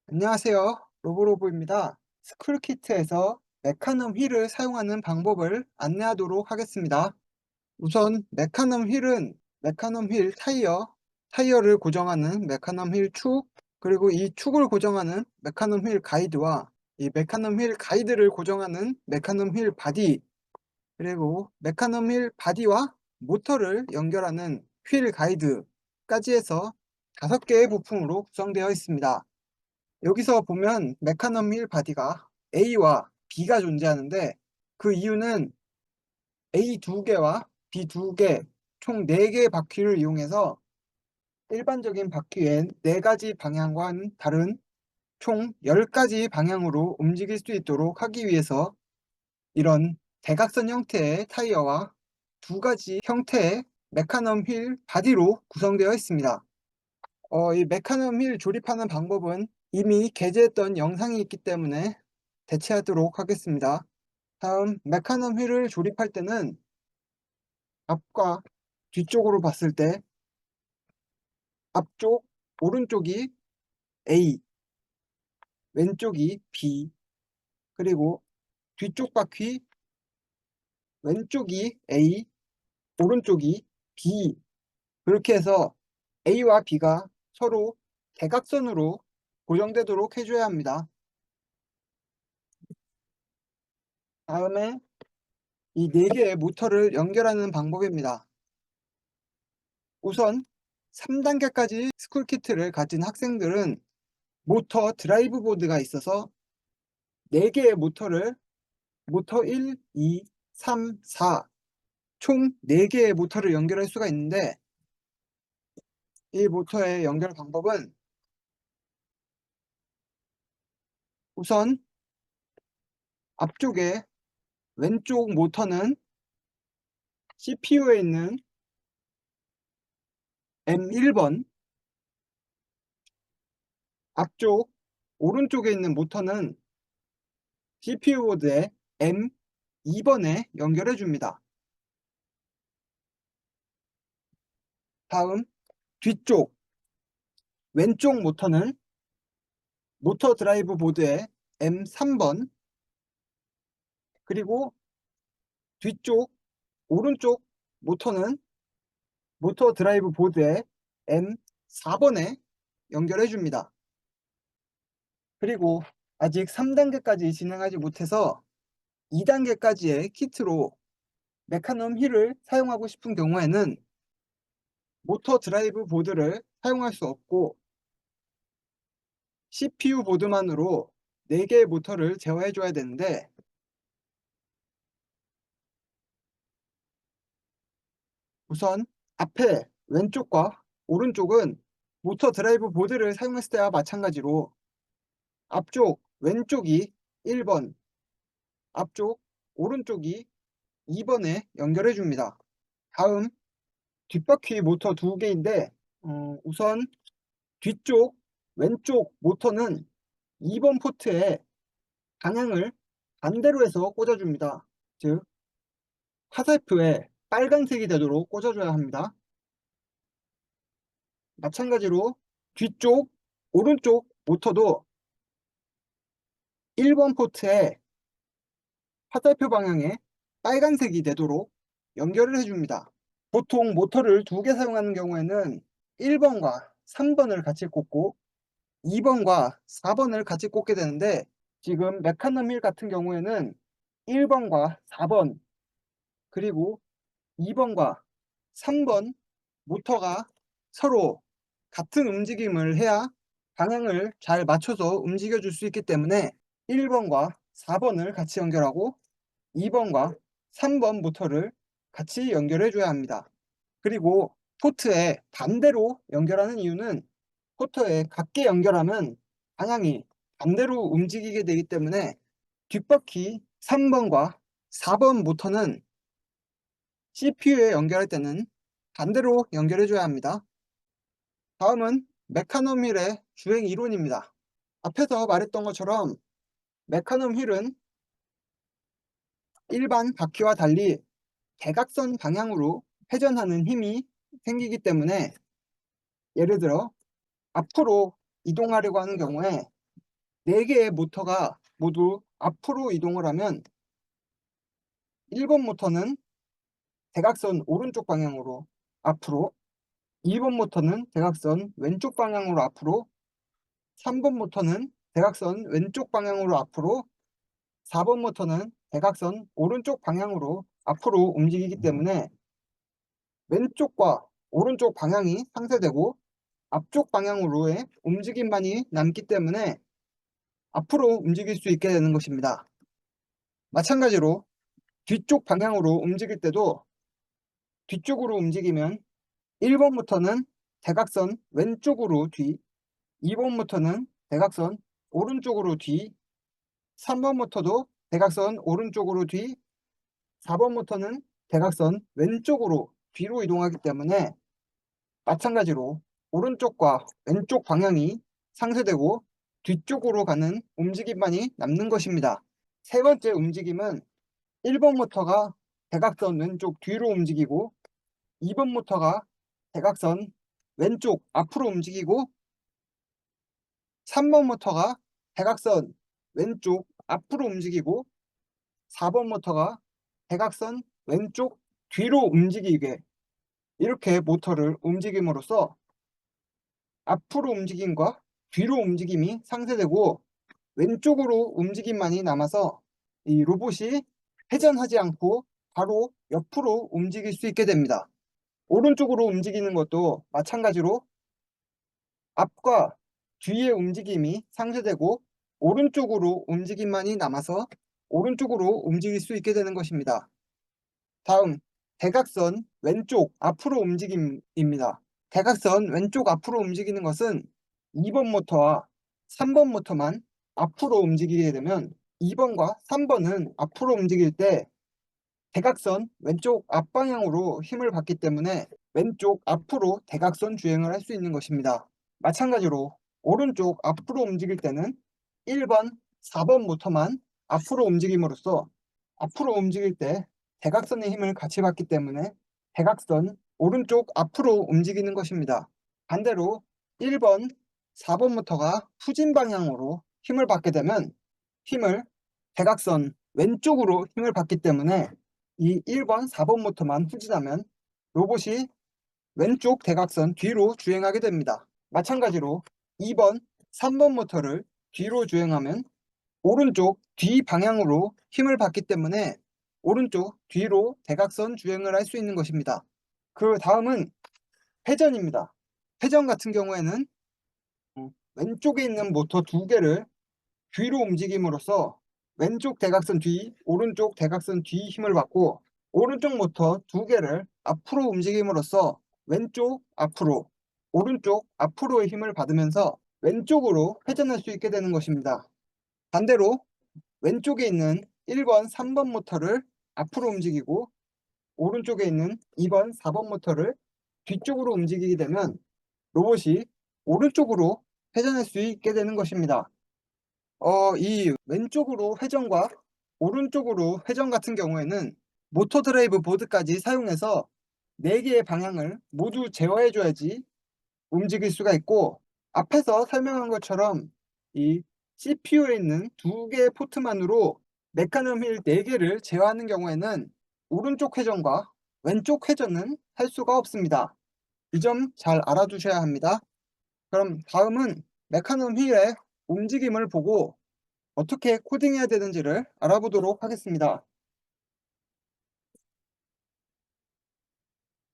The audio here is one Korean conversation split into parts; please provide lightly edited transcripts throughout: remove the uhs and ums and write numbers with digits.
안녕하세요. 로보로보입니다. 스쿨키트에서 메카넘 휠을 사용하는 방법을 안내하도록 하겠습니다. 우선 메카넘 휠은 메카넘 휠 타이어를 고정하는 메카넘 휠 축, 그리고 이 축을 고정하는 메카넘 휠 가이드와 이 메카넘 휠 가이드를 고정하는 메카넘 휠 바디, 그리고 메카넘 휠 바디와 모터를 연결하는 휠 가이드까지 해서 5개의 부품으로 구성되어 있습니다. 여기서 보면 메카넘 휠 바디가 A와 B가 존재하는데, 그 이유는 A 2개와 B 2개, 총 4개의 바퀴를 이용해서 일반적인 바퀴의 4가지 방향과는 다른 총 10가지 방향으로 움직일 수 있도록 하기 위해서 이런 대각선 형태의 타이어와 2가지 형태의 메카넘 휠 바디로 구성되어 있습니다. 이 메카넘 휠 조립하는 방법은 이미 게재했던 영상이 있기 때문에 대체하도록 하겠습니다. 다음 메카넘 휠을 조립할 때는 앞과 뒤쪽으로 봤을 때 앞쪽 오른쪽이 A, 왼쪽이 B, 그리고 뒤쪽 바퀴 왼쪽이 A, 오른쪽이 B, 그렇게 해서 A와 B가 서로 대각선으로 고정되도록 해줘야 합니다. 다음에 이 4개의 모터를 연결하는 방법입니다. 우선 3단계까지 스쿨키트를 가진 학생들은 모터 드라이브 보드가 있어서 4개의 모터를 모터 1, 2, 3, 4 총 4개의 모터를 연결할 수가 있는데, 이 모터의 연결 방법은 우선 앞쪽에 왼쪽 모터는 CPU에 있는 M1번, 앞쪽 오른쪽에 있는 모터는 CPU 보드에 M2번에 연결해 줍니다. 다음 뒤쪽 왼쪽 모터는 모터 드라이브 보드에 M3번, 그리고 뒤쪽 오른쪽 모터는 모터 드라이브 보드에 M4번에 연결해 줍니다. 그리고 아직 3단계까지 진행하지 못해서 2단계까지의 키트로 메카넘 휠을 사용하고 싶은 경우에는 모터 드라이브 보드를 사용할 수 없고 CPU 보드만으로 4개의 모터를 제어해 줘야 되는데, 우선 앞에 왼쪽과 오른쪽은 모터 드라이브 보드를 사용했을 때와 마찬가지로 앞쪽 왼쪽이 1번, 앞쪽 오른쪽이 2번에 연결해 줍니다. 다음 뒷바퀴 모터 2개인데, 우선 뒤쪽 왼쪽 모터는 2번 포트에 방향을 반대로 해서 꽂아 줍니다. 즉 화살표에 빨간색이 되도록 꽂아 줘야 합니다. 마찬가지로 뒤쪽 오른쪽 모터도 1번 포트에 화살표 방향에 빨간색이 되도록 연결을 해줍니다. 보통 모터를 2개 사용하는 경우에는 1번과 3번을 같이 꽂고 2번과 4번을 같이 꽂게 되는데, 지금 메카넘 휠 같은 경우에는 1번과 4번, 그리고 2번과 3번 모터가 서로 같은 움직임을 해야 방향을 잘 맞춰서 움직여 줄 수 있기 때문에 1번과 4번을 같이 연결하고 2번과 3번 모터를 같이 연결해 줘야 합니다. 그리고 포트에 반대로 연결하는 이유는 포트에 같게 연결하면 방향이 반대로 움직이게 되기 때문에 뒷바퀴 3번과 4번 모터는 CPU에 연결할 때는 반대로 연결해 줘야 합니다. 다음은 메카넘 휠의 주행 이론입니다. 앞에서 말했던 것처럼 메카넘 휠은 일반 바퀴와 달리 대각선 방향으로 회전하는 힘이 생기기 때문에, 예를 들어 앞으로 이동하려고 하는 경우에 4개의 모터가 모두 앞으로 이동을 하면 1번 모터는 대각선 오른쪽 방향으로 앞으로, 2번 모터는 대각선 왼쪽 방향으로 앞으로, 3번 모터는 대각선 왼쪽 방향으로 앞으로, 4번 모터는 대각선 오른쪽 방향으로 앞으로 움직이기 때문에 왼쪽과 오른쪽 방향이 상쇄되고 앞쪽 방향으로의 움직임만이 남기 때문에 앞으로 움직일 수 있게 되는 것입니다. 마찬가지로 뒤쪽 방향으로 움직일 때도 뒤쪽으로 움직이면 1번부터는 대각선 왼쪽으로 뒤, 2번부터는 대각선 오른쪽으로 뒤, 3번부터도 대각선 오른쪽으로 뒤, 4번부터는 대각선 왼쪽으로 뒤로 이동하기 때문에 마찬가지로 오른쪽과 왼쪽 방향이 상쇄되고 뒤쪽으로 가는 움직임만이 남는 것입니다. 세 번째 움직임은 1번 모터가 대각선 왼쪽 뒤로 움직이고 2번 모터가 대각선 왼쪽 앞으로 움직이고 3번 모터가 대각선 왼쪽 앞으로 움직이고 4번 모터가 대각선 왼쪽 뒤로 움직이게 이렇게 모터를 움직임으로써 앞으로 움직임과 뒤로 움직임이 상쇄되고 왼쪽으로 움직임만이 남아서 이 로봇이 회전하지 않고 바로 옆으로 움직일 수 있게 됩니다. 오른쪽으로 움직이는 것도 마찬가지로 앞과 뒤의 움직임이 상쇄되고 오른쪽으로 움직임만이 남아서 오른쪽으로 움직일 수 있게 되는 것입니다. 다음 대각선 왼쪽 앞으로 움직임입니다. 대각선 왼쪽 앞으로 움직이는 것은 2번 모터와 3번 모터만 앞으로 움직이게 되면 2번과 3번은 앞으로 움직일 때 대각선 왼쪽 앞방향으로 힘을 받기 때문에 왼쪽 앞으로 대각선 주행을 할 수 있는 것입니다. 마찬가지로 오른쪽 앞으로 움직일 때는 1번, 4번 모터만 앞으로 움직임으로써 앞으로 움직일 때 대각선의 힘을 같이 받기 때문에 대각선 오른쪽 앞으로 움직이는 것입니다. 반대로 1번, 4번 모터가 후진 방향으로 힘을 받게 되면 힘을 대각선 왼쪽으로 힘을 받기 때문에 이 1번, 4번 모터만 후진하면 로봇이 왼쪽 대각선 뒤로 주행하게 됩니다. 마찬가지로 2번, 3번 모터를 뒤로 주행하면 오른쪽 뒤 방향으로 힘을 받기 때문에 오른쪽 뒤로 대각선 주행을 할 수 있는 것입니다. 그 다음은 회전입니다. 회전 같은 경우에는 왼쪽에 있는 모터 2개를 뒤로 움직임으로써 왼쪽 대각선 뒤, 오른쪽 대각선 뒤 힘을 받고 오른쪽 모터 2개를 앞으로 움직임으로써 왼쪽 앞으로, 오른쪽 앞으로의 힘을 받으면서 왼쪽으로 회전할 수 있게 되는 것입니다. 반대로 왼쪽에 있는 1번, 3번 모터를 앞으로 움직이고 오른쪽에 있는 2번, 4번 모터를 뒤쪽으로 움직이게 되면 로봇이 오른쪽으로 회전할 수 있게 되는 것입니다. 이 왼쪽으로 회전과 오른쪽으로 회전 같은 경우에는 모터 드라이브 보드까지 사용해서 4개의 방향을 모두 제어해 줘야지 움직일 수가 있고 앞에서 설명한 것처럼 이 CPU에 있는 2개의 포트만으로 메카니즘 휠 4개를 제어하는 경우에는 오른쪽 회전과 왼쪽 회전은 할 수가 없습니다. 이 점 잘 알아두셔야 합니다. 그럼 다음은 메카니즘 휠의 움직임을 보고 어떻게 코딩해야 되는지를 알아보도록 하겠습니다.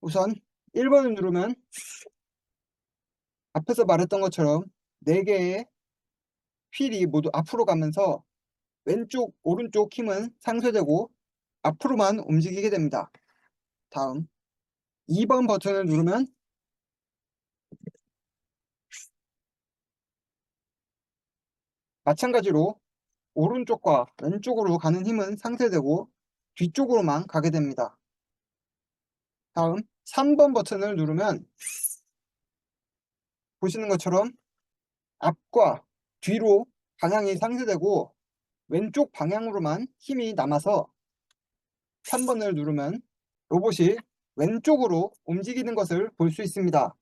우선 1번을 누르면 앞에서 말했던 것처럼 4개의 휠이 모두 앞으로 가면서 왼쪽, 오른쪽 힘은 상쇄되고 앞으로만 움직이게 됩니다. 다음 2번 버튼을 누르면 마찬가지로 오른쪽과 왼쪽으로 가는 힘은 상쇄되고 뒤쪽으로만 가게 됩니다. 다음 3번 버튼을 누르면 보시는 것처럼 앞과 뒤로 방향이 상쇄되고 왼쪽 방향으로만 힘이 남아서 3번을 누르면 로봇이 왼쪽으로 움직이는 것을 볼 수 있습니다.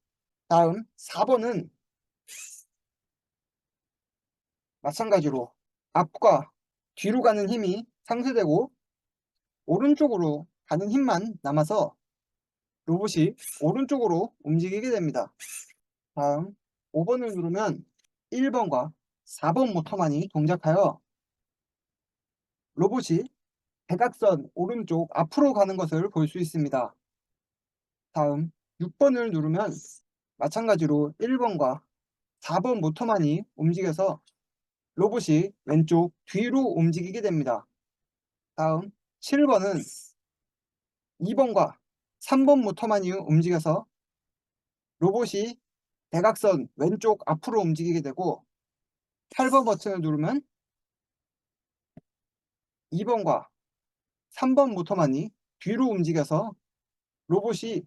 다음 4번은 마찬가지로 앞과 뒤로 가는 힘이 상쇄되고 오른쪽으로 가는 힘만 남아서 로봇이 오른쪽으로 움직이게 됩니다. 다음 5번을 누르면 1번과 4번 모터만이 동작하여 로봇이 대각선 오른쪽 앞으로 가는 것을 볼 수 있습니다. 다음 6번을 누르면 마찬가지로 1번과 4번 모터만이 움직여서 로봇이 왼쪽 뒤로 움직이게 됩니다. 다음 7번은 2번과 3번 모터만이 움직여서 로봇이 대각선 왼쪽 앞으로 움직이게 되고 8번 버튼을 누르면 2번과 3번 모터만이 뒤로 움직여서 로봇이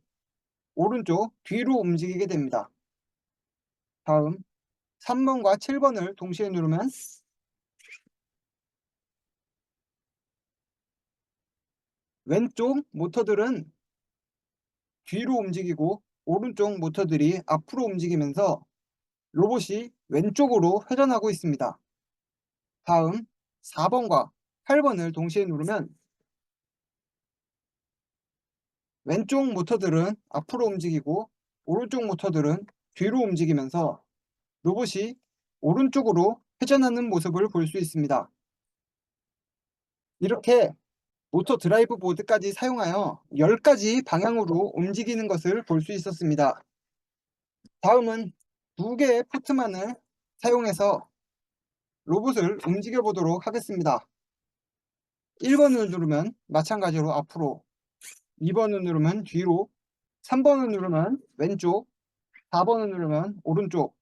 오른쪽 뒤로 움직이게 됩니다. 다음 3번과 7번을 동시에 누르면 왼쪽 모터들은 뒤로 움직이고 오른쪽 모터들이 앞으로 움직이면서 로봇이 왼쪽으로 회전하고 있습니다. 다음 4번과 8번을 동시에 누르면 왼쪽 모터들은 앞으로 움직이고 오른쪽 모터들은 뒤로 움직이면서 로봇이 오른쪽으로 회전하는 모습을 볼 수 있습니다. 이렇게 모터 드라이브 보드까지 사용하여 10가지 방향으로 움직이는 것을 볼 수 있었습니다. 다음은 2개의 포트만을 사용해서 로봇을 움직여 보도록 하겠습니다. 1번을 누르면 마찬가지로 앞으로, 2번을 누르면 뒤로, 3번을 누르면 왼쪽, 4번을 누르면 오른쪽,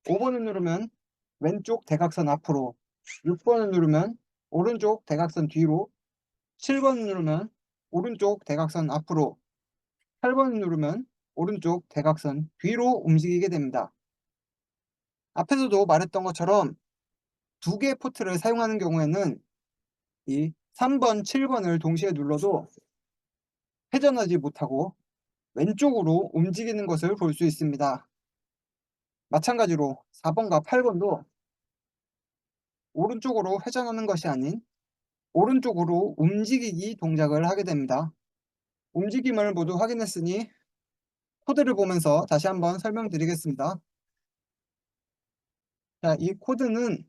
5번을 누르면 왼쪽 대각선 앞으로, 6번을 누르면 오른쪽 대각선 뒤로, 7번을 누르면 오른쪽 대각선 앞으로, 8번을 누르면 오른쪽 대각선 뒤로 움직이게 됩니다. 앞에서도 말했던 것처럼 2개의 포트를 사용하는 경우에는 이 3번, 7번을 동시에 눌러도 회전하지 못하고 왼쪽으로 움직이는 것을 볼 수 있습니다. 마찬가지로 4번과 8번도 오른쪽으로 회전하는 것이 아닌 오른쪽으로 움직이기 동작을 하게 됩니다. 움직임을 모두 확인했으니 코드를 보면서 다시 한번 설명드리겠습니다. 자, 이 코드는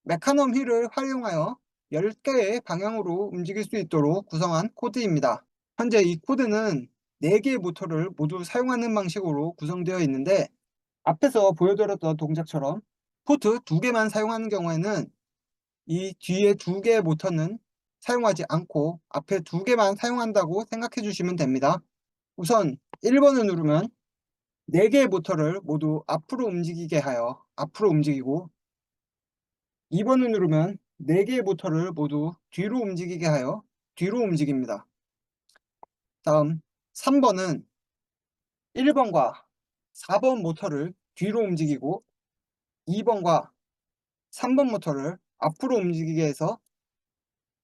메카넘 휠을 활용하여 10개의 방향으로 움직일 수 있도록 구성한 코드입니다. 현재 이 코드는 4개의 모터를 모두 사용하는 방식으로 구성되어 있는데 앞에서 보여드렸던 동작처럼 포트 2개만 사용하는 경우에는 이 뒤에 2개의 모터는 사용하지 않고 앞에 2개만 사용한다고 생각해 주시면 됩니다. 우선 1번을 누르면 4개의 모터를 모두 앞으로 움직이게 하여 앞으로 움직이고 2번을 누르면 4개의 모터를 모두 뒤로 움직이게 하여 뒤로 움직입니다. 다음 3번은 1번과 4번 모터를 뒤로 움직이고 2번과 3번 모터를 앞으로 움직이게 해서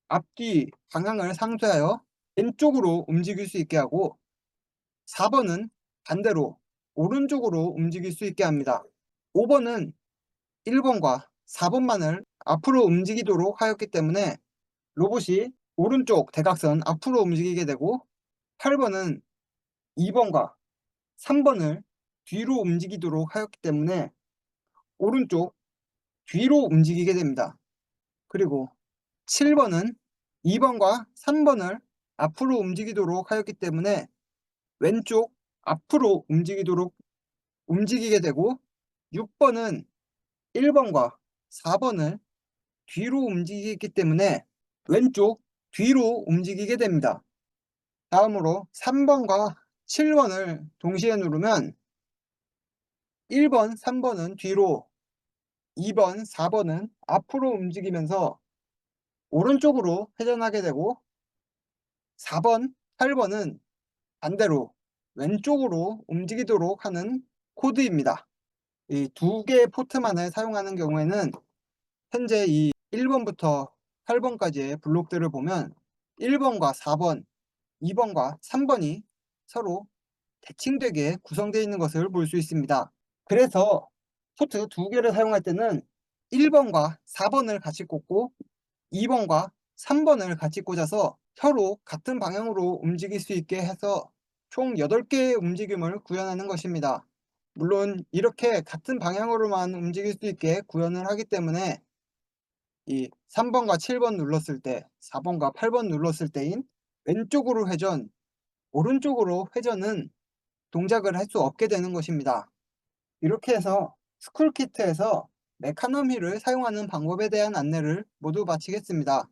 앞뒤 방향을 상쇄하여 왼쪽으로 움직일 수 있게 하고 4번은 반대로 오른쪽으로 움직일 수 있게 합니다. 5번은 1번과 4번만을 앞으로 움직이도록 하였기 때문에 로봇이 오른쪽 대각선 앞으로 움직이게 되고 8번은 2번과 3번을 뒤로 움직이도록 하였기 때문에 오른쪽 뒤로 움직이게 됩니다. 그리고 7번은 2번과 3번을 앞으로 움직이도록 하였기 때문에 왼쪽 앞으로 움직이게 되고 6번은 1번과 4번을 뒤로 움직이기 때문에 왼쪽 뒤로 움직이게 됩니다. 다음으로 3번과 7번을 동시에 누르면 1번, 3번은 뒤로, 2번, 4번은 앞으로 움직이면서 오른쪽으로 회전하게 되고 4번, 8번은 반대로 왼쪽으로 움직이도록 하는 코드입니다. 이 2개의 포트만을 사용하는 경우에는 현재 이 1번부터 8번까지의 블록들을 보면 1번과 4번, 2번과 3번이 서로 대칭되게 구성되어 있는 것을 볼 수 있습니다. 그래서 포트 2개를 사용할 때는 1 번과 4 번을 같이 꽂고 2 번과 3 번을 같이 꽂아서 혀로 같은 방향으로 움직일 수 있게 해서 총 8 개의 움직임을 구현하는 것입니다. 물론 이렇게 같은 방향으로만 움직일 수 있게 구현을 하기 때문에 이 3 번과 7번 눌렀을 때 4 번과 8번 눌렀을 때인 왼쪽으로 회전, 오른쪽으로 회전은 동작을 할 수 없게 되는 것입니다. 이렇게 해서 스쿨키트에서 메카넘 휠을 사용하는 방법에 대한 안내를 모두 마치겠습니다.